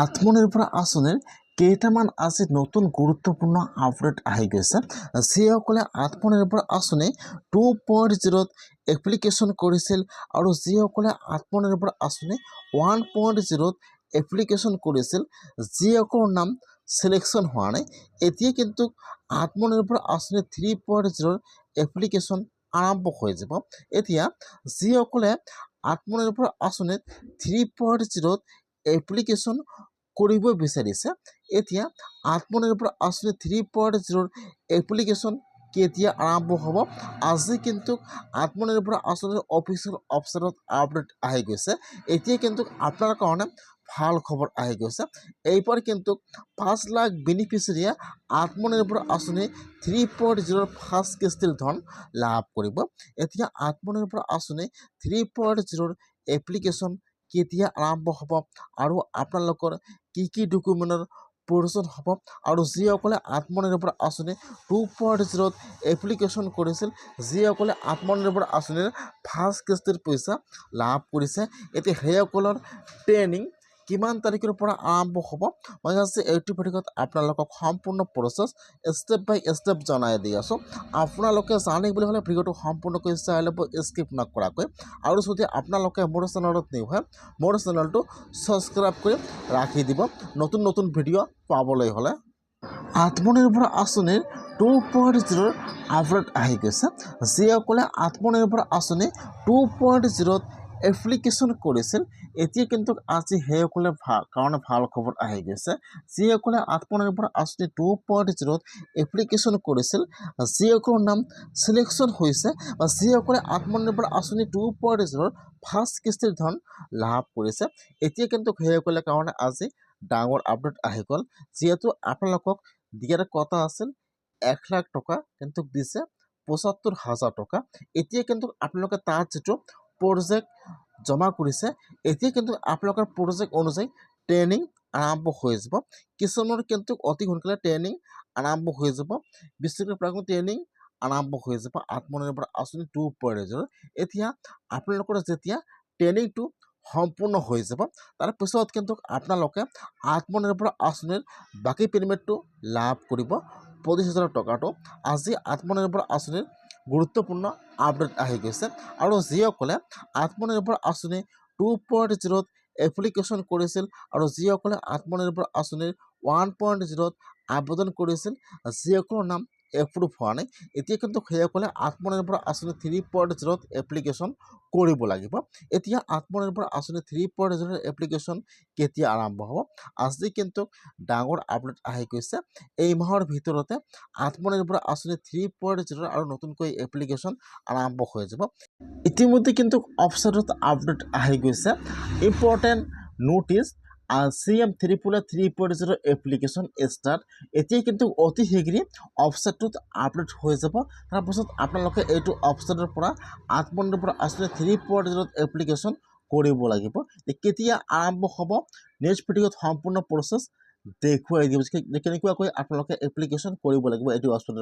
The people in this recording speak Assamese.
আত্মনিৰ্ভৰ আঁচনিৰ কেইটামান আজি নতুন গুৰুত্বপূৰ্ণ আপডেট আহি গৈছে। যিসকলে আত্মনিৰ্ভৰ আঁচনি 2.0 এপ্লিকেশ্যন কৰিছিল আৰু যিসকলে আত্মনিৰ্ভৰ আঁচনি 1.0 এপ্লিকেশ্যন কৰিছিল, যিসকলৰ নাম চিলেকশ্যন হোৱা নাই, এতিয়া কিন্তু আত্মনিৰ্ভৰ আঁচনি 3.0 এপ্লিকেশ্যন আৰম্ভ হৈ যাব। এতিয়া যিসকলে আত্মনিৰ্ভৰ আঁচনিত 3.0 এপ্লিকেশ্যন কৰিব বিচাৰিছে, এতিয়া আত্মনিৰ্ভৰ আঁচনি 3.0 এপ্লিকেশ্যন কেতিয়া আৰম্ভ হ'ব? আজি কিন্তু আত্মনিৰ্ভৰ আঁচনিৰ অফিচিয়েল ৱেবছাইটত আপডেট আহি গৈছে। এতিয়া কিন্তু আপোনাৰ কাৰণে ভাল খবৰ আহি গৈছে। এইবাৰ কিন্তু 5 লাখ বেনিফিচিয়াৰীয়ে আত্মনিৰ্ভৰ আঁচনি 3.0 ফাৰ্ষ্ট কিস্তিৰ ধন লাভ কৰিব। এতিয়া আত্মনিৰ্ভৰ আঁচনি 3.0 এপ্লিকেশ্যন কেতিয়া আৰম্ভ হ'ব আৰু আপোনালোকৰ কি কি ডকুমেণ্টৰ প্ৰয়োজন হ'ব, আৰু যিসকলে আত্মনিৰ্ভৰ আঁচনি 2.0 এপ্লিকেশ্যন কৰিছিল, যিসকলে আত্মনিৰ্ভৰ আঁচনিৰ ফাৰ্ষ্ট কিস্তিৰ পইচা লাভ কৰিছে, এতিয়া সেইসকলৰ ট্ৰেইনিং কিমান তাৰিখৰ পৰা আৰম্ভ হ'ব, মই আজি এইটো ভিডিঅ'ত আপোনালোকক সম্পূৰ্ণ প্ৰচেছ ষ্টেপ বাই ষ্টেপ জনাই দি আছোঁ। আপোনালোকে জানিবলৈ হ'লে ভিডিঅ'টো সম্পূৰ্ণকৈ চাই ল'ব, স্কিপ নকৰাকৈ। আৰু যদি আপোনালোকে মোৰ চেনেলত নিউ হয়, মোৰ চেনেলটো ছাবস্ক্ৰাইব কৰি ৰাখি দিব নতুন নতুন ভিডিঅ' পাবলৈ হ'লে। আত্মনিৰ্ভৰ আঁচনিৰ 2.0 আপডেট আহি গৈছে। যিসকলে আত্মনিৰ্ভৰ আঁচনি 2.0 এপ্লিকেশ্যন কৰিছিল, এতিয়া কিন্তু আজি সেইসকলে কাৰণে ভাল খবৰ আহি গৈছে। যিসকলে আত্মনিৰ্ভৰ আঁচনি 2.0 এপ্লিকেশ্যন কৰিছিল, যিসকলৰ নাম চিলেকশ্যন হৈছে বা যিসকলে আত্মনিৰ্ভৰ আঁচনি 2.0 ফাৰ্ষ্ট কিস্তিৰ ধন লাভ কৰিছে, এতিয়া কিন্তু সেইসকলৰ কাৰণে আজি ডাঙৰ আপডেট আহি গ'ল। যিহেতু আপোনালোকক দিয়াৰ কথা আছিল 1 লাখ টকা, কিন্তু দিছে 75,000 টকা। এতিয়া কিন্তু আপোনালোকে তাত যিটো প্ৰজেক্ট জমা কৰিছে, এতিয়া কিন্তু আপোনালোকৰ প্ৰজেক্ট অনুযায়ী ট্ৰেইনিং আৰম্ভ হৈ যাব। কিছুমানৰ কিন্তু অতি সোনকালে ট্ৰেইনিং আৰম্ভ হৈ যাব। 20 তাৰিখৰ পৰা ট্ৰেইনিং আৰম্ভ হৈ যাব আত্মনিৰ্ভৰ আঁচনি 2.0। এতিয়া আপোনালোকৰ যেতিয়া ট্ৰেইনিংটো সম্পূৰ্ণ হৈ যাব, তাৰপিছত কিন্তু আপোনালোকে আত্মনিৰ্ভৰ আঁচনিৰ বাকী পে'মেণ্টটো লাভ কৰিব 25,000 টকাটো। আজি আত্মনিৰ্ভৰ আঁচনিৰ গুৰুত্বপূৰ্ণ আপডেট আহি গৈছে। আৰু যিসকলে আত্মনিৰ্ভৰ আঁচনি 2.0 এপ্লিকেশ্যন কৰিছিল আৰু যিসকলে আত্মনিৰ্ভৰ আঁচনিৰ 1.0 আবেদন কৰিছিল, যিসকলৰ নাম এপ্ৰুভ হোৱা নাই, এতিয়া কিন্তু সেইসকলে আত্মনিৰ্ভৰ আঁচনি 3.0 এপ্লিকেশ্যন কৰিব লাগিব। এতিয়া আত্মনিৰ্ভৰ আঁচনি 3.0 এপ্লিকেশ্যন কেতিয়া আৰম্ভ হ'ব? আজি কিন্তু ডাঙৰ আপডেট আহি গৈছে। এই মাহৰ ভিতৰতে আত্মনিৰ্ভৰ আঁচনি 3.0 আৰু নতুনকৈ এপ্লিকেশ্যন আৰম্ভ হৈ যাব। ইতিমধ্যে কিন্তু ৱেবছাইটত আপডেট আহি গৈছে। Important notice, CM 3.0 application start. এতিয়া কিন্তু অতি শীঘ্ৰে ৱেবছাইটটোত আপডেট হৈ যাব। তাৰপাছত আপোনালোকে এইটো ৱেবছাইটৰ পৰা আত্মনিৰ্ভৰ আঁচনি 3.0 এপ্লিকেশ্যন কৰিব লাগিব। কেতিয়া আৰম্ভ হ'ব, নেক্সট ভিডিঅ'ত সম্পূৰ্ণ প্ৰচেছ দেখুৱাই দিব, কেনেকুৱাকৈ আপোনালোকে এপ্লিকেশ্যন কৰিব লাগিব এইটো ৱেবছাইটৰ